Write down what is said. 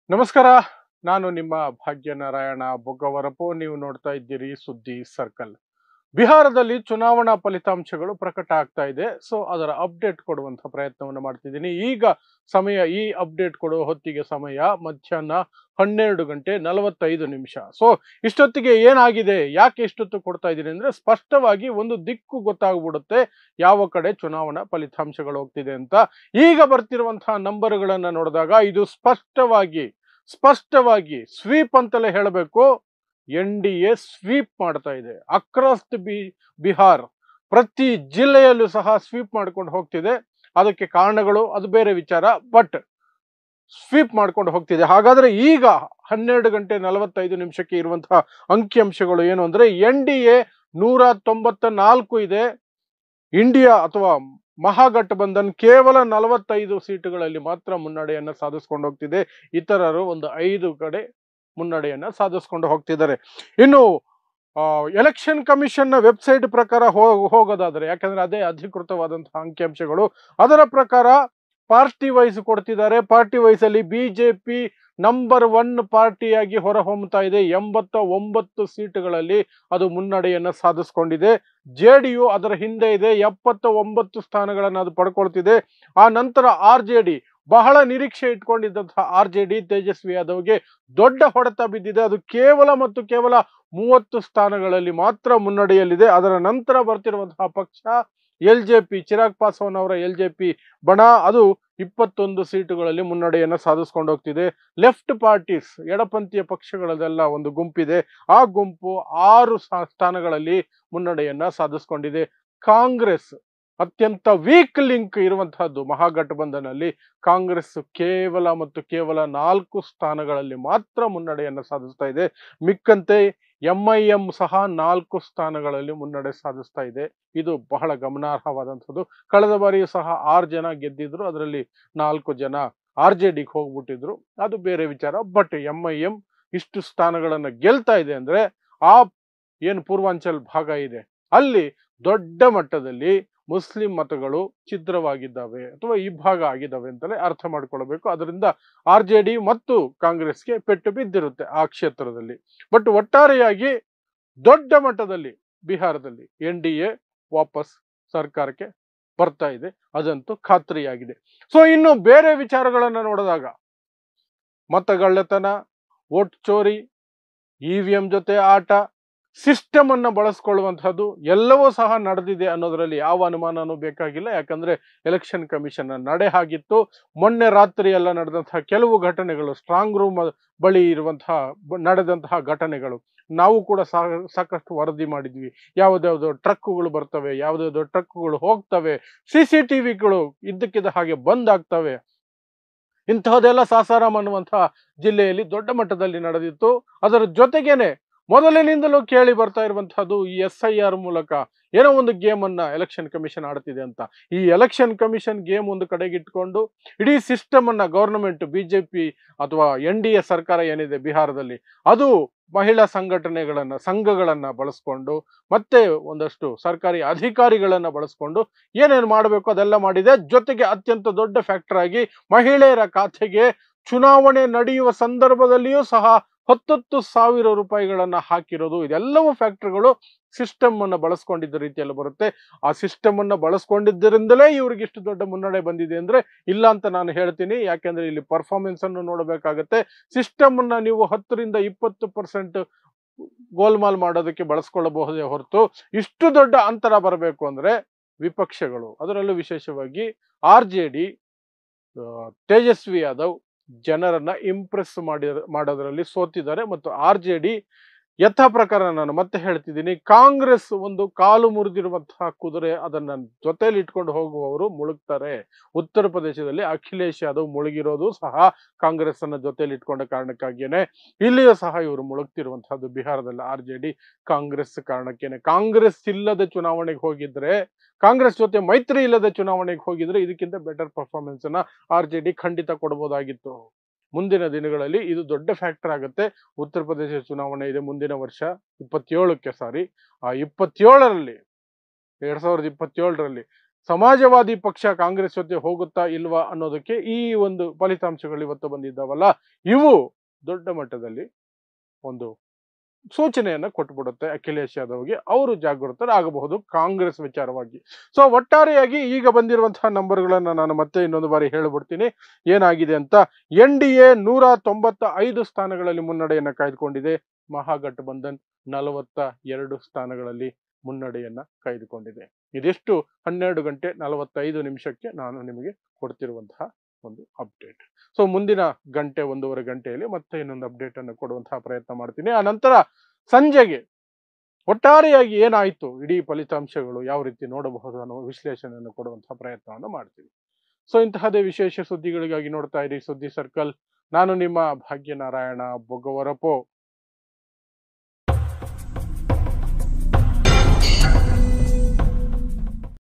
ನಮಸ್ಕಾರ. ನಾನು ನಿಮ್ಮ ಭಾಗ್ಯನಾರಾಯಣ ಬೊಗ್ಗವರಪು. ನೀವು ನೋಡ್ತಾ ಇದ್ದೀರಿ ಸುದ್ದಿ ಸರ್ಕಲ್. ಬಿಹಾರದಲ್ಲಿ ಚುನಾವಣಾ ಫಲಿತಾಂಶಗಳು ಪ್ರಕಟ ಆಗ್ತಾ ಇದೆ. ಸೊ ಅದರ ಅಪ್ಡೇಟ್ ಕೊಡುವಂತಹ ಪ್ರಯತ್ನವನ್ನು ಮಾಡ್ತಿದ್ದೀನಿ. ಈಗ ಸಮಯ, ಈ ಅಪ್ಡೇಟ್ ಕೊಡುವ ಹೊತ್ತಿಗೆ ಸಮಯ ಮಧ್ಯಾಹ್ನ 12:45. ಸೊ ಇಷ್ಟೊತ್ತಿಗೆ ಏನಾಗಿದೆ, ಯಾಕೆ ಇಷ್ಟೊತ್ತು ಕೊಡ್ತಾ ಇದ್ದೀನಿ ಅಂದ್ರೆ ಸ್ಪಷ್ಟವಾಗಿ ಒಂದು ದಿಕ್ಕು ಗೊತ್ತಾಗ್ಬಿಡುತ್ತೆ ಯಾವ ಕಡೆ ಚುನಾವಣಾ ಫಲಿತಾಂಶಗಳು ಹೋಗ್ತಿದೆ ಅಂತ. ಈಗ ಬರ್ತಿರುವಂತಹ ನಂಬರ್ಗಳನ್ನ ನೋಡಿದಾಗ ಇದು ಸ್ಪಷ್ಟವಾಗಿ ಸ್ವೀಪ್ ಅಂತಲೇ ಹೇಳಬೇಕು. NDA ಸ್ವೀಪ್ ಮಾಡ್ತಾ ಇದೆ ಅಕ್ರಾಸ್ ದಿ ಬಿಹಾರ್. ಪ್ರತಿ ಜಿಲ್ಲೆಯಲ್ಲೂ ಸಹ ಸ್ವೀಪ್ ಮಾಡ್ಕೊಂಡು ಹೋಗ್ತಿದೆ. ಅದಕ್ಕೆ ಕಾರಣಗಳು ಅದು ಬೇರೆ ವಿಚಾರ, ಬಟ್ ಸ್ವೀಪ್ ಮಾಡ್ಕೊಂಡು ಹೋಗ್ತಿದೆ. ಹಾಗಾದ್ರೆ ಈಗ 12:45 ಇರುವಂತಹ ಅಂಕಿಅಂಶಗಳು ಏನು ಅಂದ್ರೆ NDA 194 ಇದೆ. ಇಂಡಿಯಾ ಅಥವಾ ಮಹಾಗಠಬಂಧನ್ ಕೇವಲ 45 ಸೀಟುಗಳಲ್ಲಿ ಮಾತ್ರ ಮುನ್ನಡೆಯನ್ನ ಸಾಧಿಸ್ಕೊಂಡು ಹೋಗ್ತಿದೆ. ಇತರರು ಒಂದು 5 ಕಡೆ ಮುನ್ನಡೆಯನ್ನ ಸಾಧಿಸ್ಕೊಂಡು ಹೋಗ್ತಿದ್ದಾರೆ. ಇನ್ನು ಎಲೆಕ್ಷನ್ ಕಮಿಷನ್ ನ ವೆಬ್ಸೈಟ್ ಪ್ರಕಾರ ಹೋಗೋದಾದ್ರೆ, ಯಾಕಂದ್ರೆ ಅದೇ ಅಧಿಕೃತವಾದಂತಹ ಅಂಕಿಅಂಶಗಳು, ಅದರ ಪ್ರಕಾರ ಪಾರ್ಟಿ ವೈಸ್ ಕೊಡ್ತಿದ್ದಾರೆ. ಪಾರ್ಟಿ ವೈಸ್ ಅಲ್ಲಿ ಬಿಜೆಪಿ ನಂಬರ್ 1 ಪಾರ್ಟಿಯಾಗಿ ಹೊರಹೊಮ್ಮತಾ ಇದೆ. 89 ಸೀಟುಗಳಲ್ಲಿ ಅದು ಮುನ್ನಡೆಯನ್ನ ಸಾಧಿಸ್ಕೊಂಡಿದೆ. JDU ಅದರ ಹಿಂದೆ ಇದೆ, 79 ಸ್ಥಾನಗಳನ್ನು ಅದು ಪಡ್ಕೊಳ್ತಿದೆ. ಆ ನಂತರ RJD, ಬಹಳ ನಿರೀಕ್ಷೆ ಇಟ್ಕೊಂಡಿದ್ದಂತಹ RJD ತೇಜಸ್ವಿ ಯಾದವ್ಗೆ ದೊಡ್ಡ ಹೊಡೆತ ಬಿದ್ದಿದೆ. ಅದು ಕೇವಲ 30 ಸ್ಥಾನಗಳಲ್ಲಿ ಮಾತ್ರ ಮುನ್ನಡೆಯಲ್ಲಿದೆ. ಅದರ ನಂತರ ಬರ್ತಿರುವಂತಹ ಪಕ್ಷ LJP, ಚಿರಾಗ್ ಪಾಸ್ವಾನ್ ಅವರ LJP ಬಣ, ಅದು 21 ಸೀಟುಗಳಲ್ಲಿ ಮುನ್ನಡೆಯನ್ನ ಸಾಧಿಸ್ಕೊಂಡು ಹೋಗ್ತಿದೆ. ಲೆಫ್ಟ್ ಪಾರ್ಟೀಸ್, ಎಡಪಂಥೀಯ ಪಕ್ಷಗಳದೆಲ್ಲ ಒಂದು ಗುಂಪಿದೆ. ಆ ಗುಂಪು 6 ಸ್ಥಾನಗಳಲ್ಲಿ ಮುನ್ನಡೆಯನ್ನ ಸಾಧಿಸ್ಕೊಂಡಿದೆ. ಕಾಂಗ್ರೆಸ್ ಅತ್ಯಂತ ವೀಕ್ ಲಿಂಕ್ ಇರುವಂತಹದ್ದು ಮಹಾಗಠಬಂಧನ್ ಅಲ್ಲಿ. ಕಾಂಗ್ರೆಸ್ ಕೇವಲ 4 ಸ್ಥಾನಗಳಲ್ಲಿ ಮಾತ್ರ ಮುನ್ನಡೆಯನ್ನ ಸಾಧಿಸ್ತಾ ಇದೆ. ಮಿಕ್ಕಂತೆ MIM ಸಹ 4 ಸ್ಥಾನಗಳಲ್ಲಿ ಮುನ್ನಡೆ ಸಾಧಿಸ್ತಾ ಇದೆ. ಇದು ಬಹಳ ಗಮನಾರ್ಹವಾದಂಥದ್ದು. ಕಳೆದ ಬಾರಿಯೂ ಸಹ 6 ಜನ ಗೆದ್ದಿದ್ರು, ಅದರಲ್ಲಿ 4 ಜನ RJDಗೆ ಹೋಗ್ಬಿಟ್ಟಿದ್ರು, ಅದು ಬೇರೆ ವಿಚಾರ. ಬಟ್ MIM ಇಷ್ಟು ಸ್ಥಾನಗಳನ್ನ ಗೆಲ್ತಾ ಇದೆ ಅಂದ್ರೆ ಆ ಏನು ಪೂರ್ವಾಂಚಲ್ ಭಾಗ ಇದೆ ಅಲ್ಲಿ ದೊಡ್ಡ ಮಟ್ಟದಲ್ಲಿ ಮುಸ್ಲಿಂ ಮತಗಳು ಛಿದ್ರವಾಗಿದ್ದಾವೆ ಅಥವಾ ಇಬ್ಬಾಗ ಆಗಿದ್ದಾವೆ ಅಂತಲೇ ಅರ್ಥ ಮಾಡ್ಕೊಳ್ಬೇಕು. ಅದರಿಂದ RJD ಮತ್ತು ಕಾಂಗ್ರೆಸ್ಗೆ ಪೆಟ್ಟು ಬಿದ್ದಿರುತ್ತೆ ಆ ಕ್ಷೇತ್ರದಲ್ಲಿ. ಬಟ್ ಒಟ್ಟಾರೆಯಾಗಿ ದೊಡ್ಡ ಮಟ್ಟದಲ್ಲಿ ಬಿಹಾರದಲ್ಲಿ NDA ವಾಪಸ್ ಸರ್ಕಾರಕ್ಕೆ ಬರ್ತಾ ಇದೆ, ಅದಂತೂ ಖಾತ್ರಿಯಾಗಿದೆ. ಸೊ ಇನ್ನು ಬೇರೆ ವಿಚಾರಗಳನ್ನ ನೋಡಿದಾಗ, ಮತಗಳ್ಳತನ, ವೋಟ್ ಚೋರಿ, EVM ಜೊತೆ ಆಟ, ಸಿಸ್ಟಮ್ ಅನ್ನ ಬಳಸ್ಕೊಳ್ಳುವಂತಹದ್ದು ಎಲ್ಲವೂ ಸಹ ನಡೆದಿದೆ ಅನ್ನೋದ್ರಲ್ಲಿ ಯಾವ ಅನುಮಾನನೂ ಬೇಕಾಗಿಲ್ಲ. ಯಾಕಂದ್ರೆ ಎಲೆಕ್ಷನ್ ಕಮಿಷನ್ ನಡೆ ಆಗಿತ್ತು. ಮೊನ್ನೆ ರಾತ್ರಿ ಎಲ್ಲ ನಡೆದಂತಹ ಕೆಲವು ಘಟನೆಗಳು, ಸ್ಟ್ರಾಂಗ್ ರೂಮ್ ಬಳಿ ನಡೆದಂತಹ ಘಟನೆಗಳು ನಾವು ಕೂಡ ಸಾಕಷ್ಟು ವರದಿ ಮಾಡಿದ್ವಿ. ಯಾವುದ್ಯಾವುದೋ ಟ್ರಕ್ಗಳು ಬರ್ತವೆ, ಯಾವುದ್ಯಾವುದೋ ಟ್ರಕ್ಗಳು ಹೋಗ್ತವೆ, CCTVಗಳು ಇದ್ದಕ್ಕಿದ್ದ ಹಾಗೆ ಬಂದ್ ಆಗ್ತವೆ. ಇಂತಹದೆಲ್ಲ ಸಾಸಾರಾಮ್ ಅನ್ನುವಂತಹ ಜಿಲ್ಲೆಯಲ್ಲಿ ದೊಡ್ಡ ಮಟ್ಟದಲ್ಲಿ ನಡೆದಿತ್ತು. ಅದರ ಜೊತೆಗೇನೆ ಮೊದಲಿನಿಂದಲೂ ಕೇಳಿ ಬರ್ತಾ ಇರುವಂತಹದ್ದು ಈ SIR ಮೂಲಕ ಏನೋ ಒಂದು ಗೇಮ್ ಅನ್ನ ಎಲೆಕ್ಷನ್ ಕಮಿಷನ್ ಆಡ್ತಿದೆ ಅಂತ. ಈ ಎಲೆಕ್ಷನ್ ಕಮಿಷನ್ ಗೇಮ್ ಒಂದು ಕಡೆಗೆ ಇಟ್ಕೊಂಡು ಇಡೀ ಸಿಸ್ಟಮ್ ಅನ್ನ ಗವರ್ನಮೆಂಟ್, ಬಿಜೆಪಿ ಅಥವಾ NDA ಸರ್ಕಾರ ಏನಿದೆ ಬಿಹಾರದಲ್ಲಿ, ಅದು ಮಹಿಳಾ ಸಂಘಗಳನ್ನ ಬಳಸ್ಕೊಂಡು ಮತ್ತೆ ಒಂದಷ್ಟು ಸರ್ಕಾರಿ ಅಧಿಕಾರಿಗಳನ್ನ ಬಳಸ್ಕೊಂಡು ಏನೇನು ಮಾಡಬೇಕು ಅದೆಲ್ಲ ಮಾಡಿದೆ. ಜೊತೆಗೆ ಅತ್ಯಂತ ದೊಡ್ಡ ಫ್ಯಾಕ್ಟರ್ ಆಗಿ ಮಹಿಳೆಯರ ಖಾತೆಗೆ ಚುನಾವಣೆ ನಡೆಯುವ ಸಂದರ್ಭದಲ್ಲಿಯೂ ಸಹ 10,000 ರೂಪಾಯಿಗಳನ್ನ ಹಾಕಿರೋದು. ಇದೆಲ್ಲವೂ ಫ್ಯಾಕ್ಟರ್ಗಳು ಸಿಸ್ಟಮ್ ಅನ್ನ ಬಳಸ್ಕೊಂಡಿದ್ದ ರೀತಿಯಲ್ಲಿ ಬರುತ್ತೆ. ಆ ಸಿಸ್ಟಮ್ ಅನ್ನ ಬಳಸ್ಕೊಂಡಿದ್ದರಿಂದಲೇ ಇವ್ರಿಗೆ ಇಷ್ಟು ದೊಡ್ಡ ಮುನ್ನಡೆ ಬಂದಿದೆ ಅಂದ್ರೆ ಇಲ್ಲ ಅಂತ ನಾನು ಹೇಳ್ತೀನಿ. ಯಾಕೆಂದ್ರೆ ಇಲ್ಲಿ ಪರ್ಫಾರ್ಮೆನ್ಸ್ ಅನ್ನು ನೋಡಬೇಕಾಗತ್ತೆ. ಸಿಸ್ಟಮ್ ಅನ್ನ ನೀವು 10-20% ಗೋಲ್ಮಾಲ್ ಮಾಡೋದಕ್ಕೆ ಬಳಸ್ಕೊಳ್ಳಬಹುದೇ ಹೊರತು ಇಷ್ಟು ದೊಡ್ಡ ಅಂತರ ಬರಬೇಕು ಅಂದ್ರೆ ವಿಪಕ್ಷಗಳು, ಅದರಲ್ಲೂ ವಿಶೇಷವಾಗಿ RJD, ತೇಜಸ್ವಿ ಯಾದವ್ ಜನರನ್ನ ಇಂಪ್ರೆಸ್ ಮಾಡೋದ್ರಲ್ಲಿ ಸೋತಿದ್ದಾರೆ. ಮತ್ತು RJD ಯಥಾ ಪ್ರಕಾರ ನಾನು ಮತ್ತೆ ಹೇಳ್ತಿದ್ದೀನಿ, ಕಾಂಗ್ರೆಸ್ ಒಂದು ಕಾಲು ಮುರಿದಿರುವಂತಹ ಕುದುರೆ, ಅದನ್ನ ಜೊತೆಲಿ ಇಟ್ಕೊಂಡು ಹೋಗುವವರು ಮುಳುಗ್ತಾರೆ. ಉತ್ತರ ಪ್ರದೇಶದಲ್ಲಿ ಅಖಿಲೇಶ್ ಯಾದವ್ ಮುಳುಗಿರೋದು ಸಹ ಕಾಂಗ್ರೆಸ್ ಅನ್ನ ಜೊತೆಲಿ ಇಟ್ಕೊಂಡ ಕಾರಣಕ್ಕಾಗಿಯೇ. ಇಲ್ಲಿಯೂ ಸಹ ಇವರು ಮುಳುಗ್ತಿರುವಂತಹದ್ದು ಬಿಹಾರದಲ್ಲಿ RJD ಕಾಂಗ್ರೆಸ್ ಕಾರಣಕ್ಕೇನೆ. ಕಾಂಗ್ರೆಸ್ ಇಲ್ಲದೆ ಚುನಾವಣೆಗೆ ಹೋಗಿದ್ರೆ, ಕಾಂಗ್ರೆಸ್ ಜೊತೆ ಮೈತ್ರಿ ಇಲ್ಲದೆ ಚುನಾವಣೆಗೆ ಹೋಗಿದ್ರೆ ಇದಕ್ಕಿಂತ ಬೆಟರ್ ಪರ್ಫಾರ್ಮೆನ್ಸ್ ಅನ್ನ RJD ಖಂಡಿತ ಕೊಡಬಹುದಾಗಿತ್ತು. ಮುಂದಿನ ದಿನಗಳಲ್ಲಿ ಇದು ದೊಡ್ಡ ಫ್ಯಾಕ್ಟರ್ ಆಗುತ್ತೆ. ಉತ್ತರ ಪ್ರದೇಶ ಚುನಾವಣೆ ಇದೆ ಮುಂದಿನ ವರ್ಷ 27ಕ್ಕೆ. ಆ 27ರಲ್ಲಿ 2027ರಲ್ಲಿ ಸಮಾಜವಾದಿ ಪಕ್ಷ ಕಾಂಗ್ರೆಸ್ ಜೊತೆ ಹೋಗುತ್ತಾ ಇಲ್ವಾ ಅನ್ನೋದಕ್ಕೆ ಈ ಒಂದು ಫಲಿತಾಂಶಗಳು ಇವತ್ತು ಬಂದಿದ್ದಾವಲ್ಲ, ಇವು ದೊಡ್ಡ ಮಟ್ಟದಲ್ಲಿ ಒಂದು ಸೂಚನೆಯನ್ನ ಕೊಟ್ಬಿಡುತ್ತೆ ಅಖಿಲೇಶ್ ಯಾದವ್ಗೆ. ಅವರು ಜಾಗೃತರಾಗಬಹುದು ಕಾಂಗ್ರೆಸ್ ವಿಚಾರವಾಗಿ. ಸೊ ಒಟ್ಟಾರೆಯಾಗಿ ಈಗ ಬಂದಿರುವಂತಹ ನಂಬರ್ಗಳನ್ನ ನಾನು ಮತ್ತೆ ಇನ್ನೊಂದು ಬಾರಿ ಹೇಳ್ಬಿಡ್ತೀನಿ ಏನಾಗಿದೆ ಅಂತ. NDA 195 ಸ್ಥಾನಗಳಲ್ಲಿ ಮುನ್ನಡೆಯನ್ನ ಕಾಯ್ದುಕೊಂಡಿದೆ. ಮಹಾಗಠಬಂಧನ್ 42 ಸ್ಥಾನಗಳಲ್ಲಿ ಮುನ್ನಡೆಯನ್ನ ಕಾಯ್ದುಕೊಂಡಿದೆ. ಇದಿಷ್ಟು 12 ಗಂಟೆ 45 ನಿಮಿಷಕ್ಕೆ ನಾನು ನಿಮಗೆ ಕೊಡ್ತಿರುವಂತಹ ಒಂದು ಅಪ್ಡೇಟ್. ಸೊ ಮುಂದಿನ ಗಂಟೆ ಒಂದೂವರೆ ಗಂಟೆಯಲ್ಲಿ ಮತ್ತೆ ಇನ್ನೊಂದು ಅಪ್ಡೇಟ್ ಅನ್ನು ಕೊಡುವಂತಹ ಪ್ರಯತ್ನ ಮಾಡ್ತೀನಿ. ಆ ನಂತರ ಸಂಜೆಗೆ ಒಟ್ಟಾರೆಯಾಗಿ ಏನಾಯ್ತು, ಇಡೀ ಫಲಿತಾಂಶಗಳು ಯಾವ ರೀತಿ ನೋಡಬಹುದು ಅನ್ನೋ ವಿಶ್ಲೇಷಣೆಯನ್ನು ಕೊಡುವಂತಹ ಪ್ರಯತ್ನವನ್ನು ಮಾಡ್ತೀವಿ. ಸೊ ಇಂತಹದೇ ವಿಶೇಷ ಸುದ್ದಿಗಳಿಗಾಗಿ ನೋಡ್ತಾ ಇರಿ ಸುದ್ದಿ ಸರ್ಕಲ್. ನಾನು ನಿಮ್ಮ ಭಾಗ್ಯನಾರಾಯಣ ಬೊಗವರಪೋ.